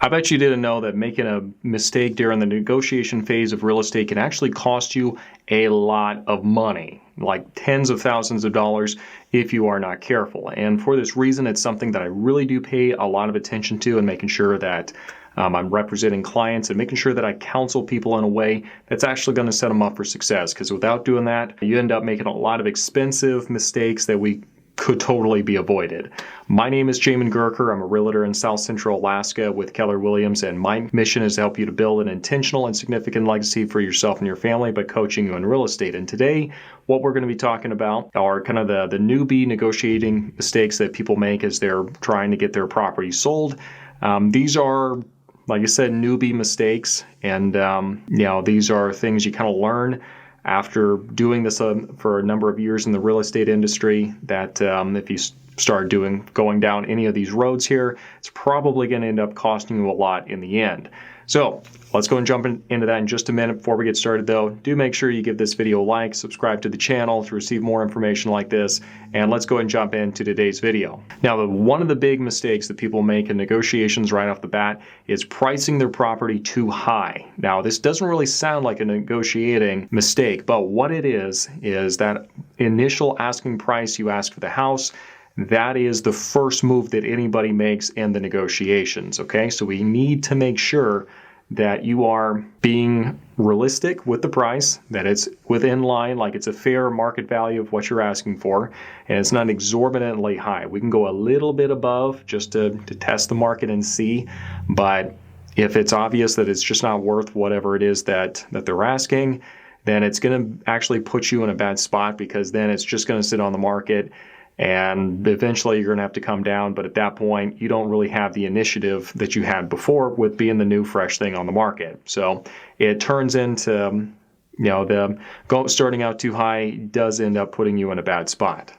I bet you didn't know that making a mistake during the negotiation phase of real estate can actually cost you a lot of money, like tens of thousands of dollars if you are not careful. And for this reason, it's something that I really do pay a lot of attention to, and making sure that I'm representing clients and making sure that I counsel people in a way that's actually going to set them up for success. Because without doing that, you end up making a lot of expensive mistakes that we could totally be avoided. My name is Jamin Goecker. I'm a realtor in South Central Alaska with Keller Williams, and my mission is to help you to build an intentional and significant legacy for yourself and your family by coaching you in real estate. And today, what we're going to be talking about are kind of the newbie negotiating mistakes that people make as they're trying to get their property sold. These are, like I said, newbie mistakes, and these are things you kind of learn after doing this for a number of years in the real estate industry, that if you start going down any of these roads here, it's probably going to end up costing you a lot in the end. So let's go and jump into that in just a minute. Before we get started though, do make sure you give this video a like, subscribe to the channel to receive more information like this, and let's go and jump into today's video. Now, one of the big mistakes that people make in negotiations right off the bat is pricing their property too high. Now, this doesn't really sound like a negotiating mistake, but what it is that initial asking price you ask for the house, that is the first move that anybody makes in the negotiations, okay? So we need to make sure that you are being realistic with the price, that it's within line, like it's a fair market value of what you're asking for, and it's not exorbitantly high. We can go a little bit above just to test the market and see, but if it's obvious that it's just not worth whatever it is that they're asking, then it's going to actually put you in a bad spot, because then it's just going to sit on the market, and eventually you're going to have to come down. But at that point, you don't really have the initiative that you had before with being the new fresh thing on the market. So it turns into, starting out too high does end up putting you in a bad spot.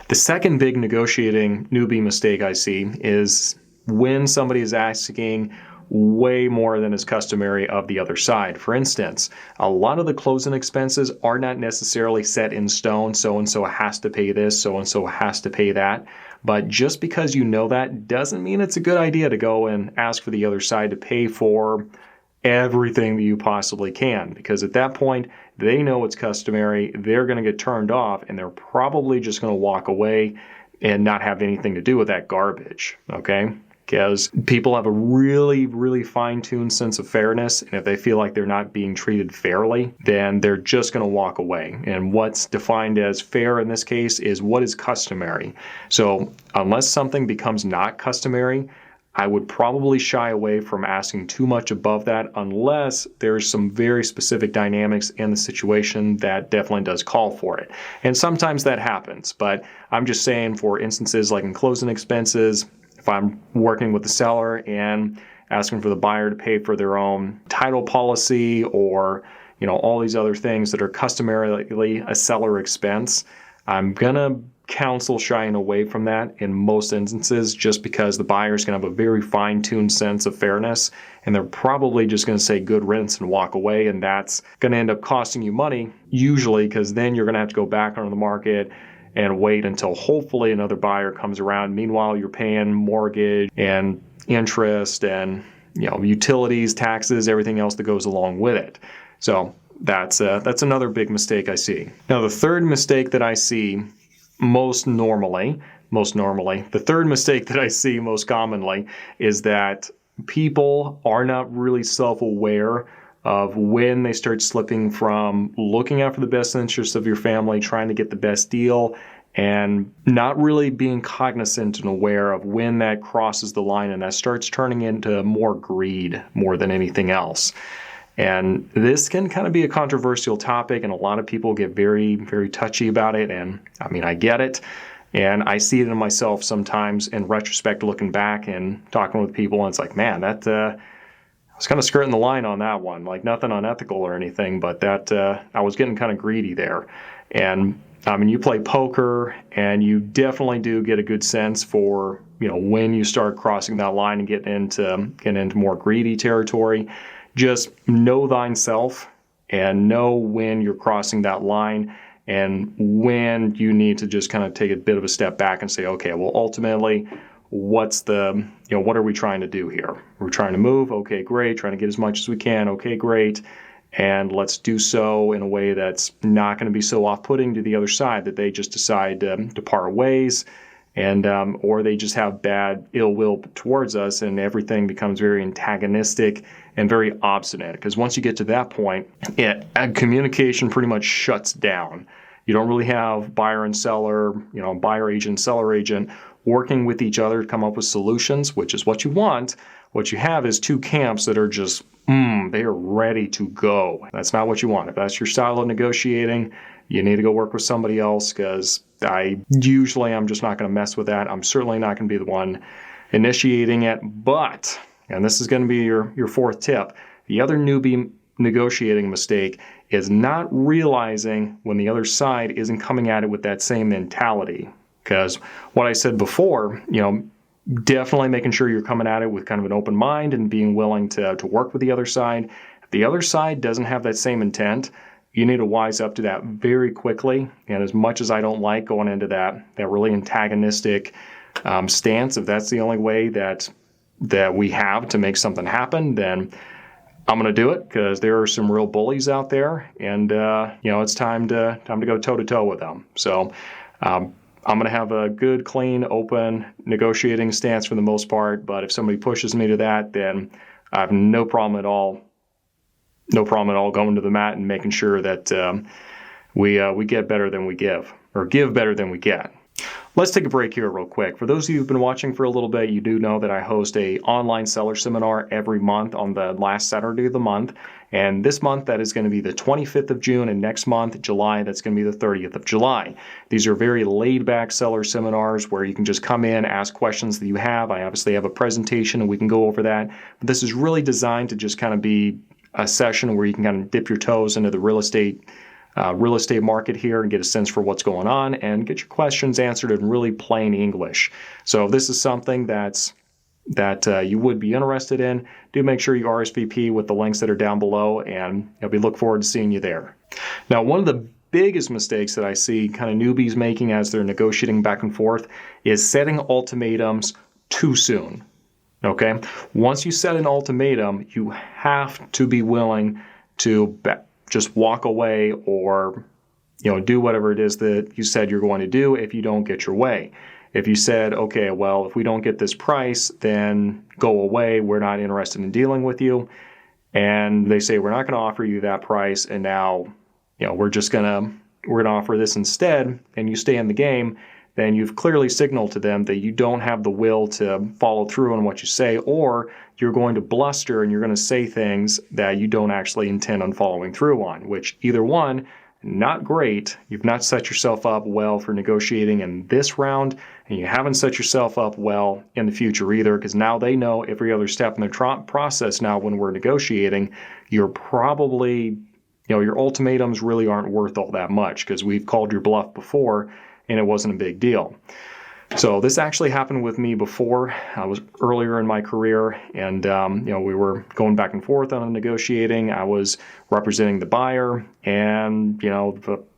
The second big negotiating newbie mistake I see is when somebody is asking way more than is customary of the other side. For instance, a lot of the closing expenses are not necessarily set in stone. So-and-so has to pay this, so-and-so has to pay that. But just because you know that doesn't mean it's a good idea to go and ask for the other side to pay for everything that you possibly can. Because at that point, they know it's customary, they're going to get turned off, and they're probably just going to walk away and not have anything to do with that garbage, okay? Because people have a really, really fine-tuned sense of fairness, and if they feel like they're not being treated fairly, then they're just going to walk away. And what's defined as fair in this case is what is customary. So unless something becomes not customary, I would probably shy away from asking too much above that, unless there's some very specific dynamics in the situation that definitely does call for it. And sometimes that happens, but I'm just saying, for instances like in closing expenses, if I'm working with the seller and asking for the buyer to pay for their own title policy, or all these other things that are customarily a seller expense, I'm gonna counsel shying away from that in most instances, just because the buyer's gonna have a very fine-tuned sense of fairness, and they're probably just gonna say good riddance and walk away, and that's gonna end up costing you money, usually, because then you're gonna have to go back onto the market and wait until hopefully another buyer comes around. Meanwhile, you're paying mortgage and interest and utilities, taxes, everything else that goes along with it. So that's another big mistake I see. Now, the third mistake that I see most normally, the third mistake that I see most commonly is that people are not really self-aware of when they start slipping from looking out for the best interest of your family, trying to get the best deal, and not really being cognizant and aware of when that crosses the line, and that starts turning into more greed more than anything else. And this can kind of be a controversial topic, and a lot of people get very, very touchy about it. And I mean, I get it. And I see it in myself sometimes in retrospect, looking back and talking with people, and it's like, man, that I was kind of skirting the line on that one, like nothing unethical or anything, but that I was getting kind of greedy there. And I mean, you play poker, and you definitely do get a good sense for when you start crossing that line and getting into more greedy territory. Just know thyself and know when you're crossing that line, and when you need to just kind of take a bit of a step back and say, okay, well, ultimately, what are we trying to do here? We're trying to move. Okay, great. Trying to get as much as we can. Okay, great. And let's do so in a way that's not going to be so off-putting to the other side that they just decide to part ways, and or they just have bad ill will towards us, and everything becomes very antagonistic and very obstinate. Because once you get to that point, communication pretty much shuts down. You don't really have buyer and seller, buyer agent, seller agent working with each other to come up with solutions, which is what you want. What you have is two camps that are just, they are ready to go. That's not what you want. If that's your style of negotiating, you need to go work with somebody else, because I'm just not going to mess with that. I'm certainly not going to be the one initiating it. But, and this is going to be your fourth tip, the other newbie negotiating mistake is not realizing when the other side isn't coming at it with that same mentality. Because what I said before, definitely making sure you're coming at it with kind of an open mind and being willing to work with the other side. If the other side doesn't have that same intent, you need to wise up to that very quickly. And as much as I don't like going into that really antagonistic stance, if that's the only way that we have to make something happen, then I'm going to do it, because there are some real bullies out there, and it's time to go toe-to-toe with them. So I'm going to have a good, clean, open negotiating stance for the most part, but if somebody pushes me to that, then I have no problem at all going to the mat and making sure that we get better than we give, or give better than we get. Let's take a break here real quick. For those of you who've been watching for a little bit, you do know that I host a online seller seminar every month on the last Saturday of the month. And this month, that is going to be the 25th of June, and next month, July, that's going to be the 30th of July. These are very laid-back seller seminars where you can just come in, ask questions that you have. I obviously have a presentation, and we can go over that. But this is really designed to just kind of be a session where you can kind of dip your toes into the real estate market here and get a sense for what's going on and get your questions answered in really plain English. So if this is something that you would be interested in, do make sure you RSVP with the links that are down below, and we look forward to seeing you there. Now, one of the biggest mistakes that I see kind of newbies making as they're negotiating back and forth is setting ultimatums too soon. Okay? Once you set an ultimatum, you have to be willing to just walk away, or do whatever it is that you said you're going to do if you don't get your way. If you said, okay, well, if we don't get this price, then go away, we're not interested in dealing with you, and they say we're not going to offer you that price, and now we're going to offer this instead, and you stay in the game, then you've clearly signaled to them that you don't have the will to follow through on what you say, or you're going to bluster and you're going to say things that you don't actually intend on following through on, which either one, not great. You've not set yourself up well for negotiating in this round, and you haven't set yourself up well in the future either, because now they know every other step in the process. Now, when we're negotiating, you're probably, your ultimatums really aren't worth all that much, because we've called your bluff before and it wasn't a big deal. So this actually happened with me before. I was earlier in my career, and we were going back and forth on negotiating. I was representing the buyer, and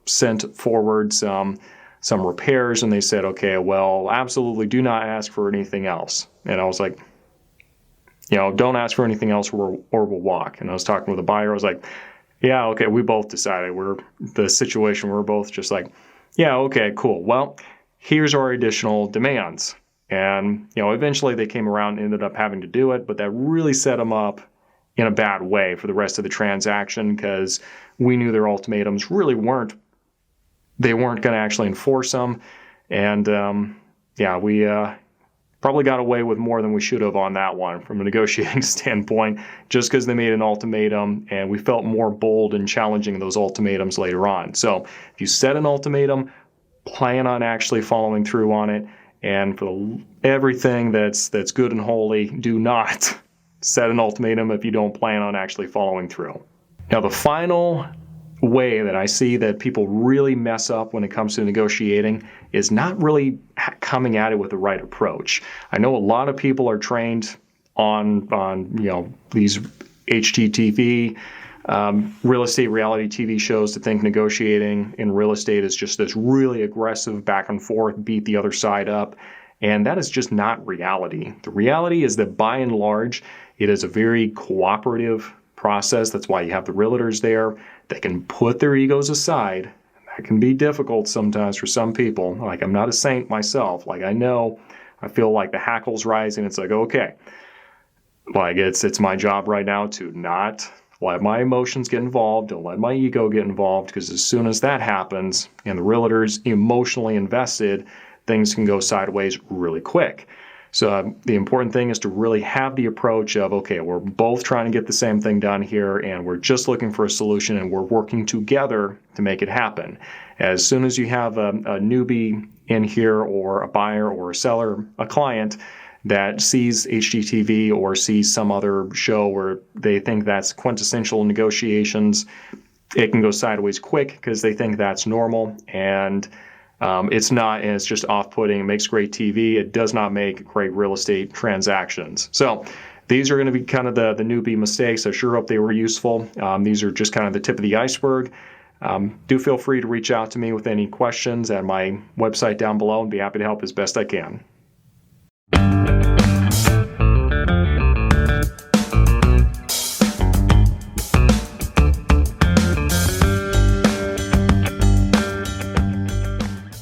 sent forward some repairs, and they said, okay, well, absolutely do not ask for anything else. And I was like, don't ask for anything else, or we'll walk. And I was talking with the buyer. I was like, yeah, okay, we both decided. We're both just like, yeah, okay, cool. Well, here's our additional demands. And, eventually they came around and ended up having to do it, but that really set them up in a bad way for the rest of the transaction, because we knew their ultimatums really weren't going to actually enforce them. And, we probably got away with more than we should have on that one from a negotiating standpoint, just because they made an ultimatum, and we felt more bold in challenging those ultimatums later on. So if you set an ultimatum, plan on actually following through on it. And for everything that's good and holy, do not set an ultimatum if you don't plan on actually following through. Now, the final way that I see that people really mess up when it comes to negotiating is not really coming at it with the right approach. I know a lot of people are trained on these HGTV, real estate reality TV shows, to think negotiating in real estate is just this really aggressive back and forth, beat the other side up. And that is just not reality. The reality is that by and large, it is a very cooperative process. That's why you have the realtors there. They can put their egos aside. That can be difficult sometimes for some people. Like, I'm not a saint myself. Like, I feel like the hackles rising. It's like, okay, like it's my job right now to not let my emotions get involved, don't let my ego get involved, because as soon as that happens and the realtor's emotionally invested, things can go sideways really quick. So the important thing is to really have the approach of, okay, we're both trying to get the same thing done here, and we're just looking for a solution, and we're working together to make it happen. As soon as you have a newbie in here, or a buyer or a seller, a client that sees HGTV or sees some other show where they think that's quintessential negotiations, it can go sideways quick because they think that's normal, and it's not, and it's just off-putting. It makes great TV. It does not make great real estate transactions. So these are going to be kind of the newbie mistakes. I sure hope they were useful. These are just kind of the tip of the iceberg. Do feel free to reach out to me with any questions at my website down below, and be happy to help as best I can.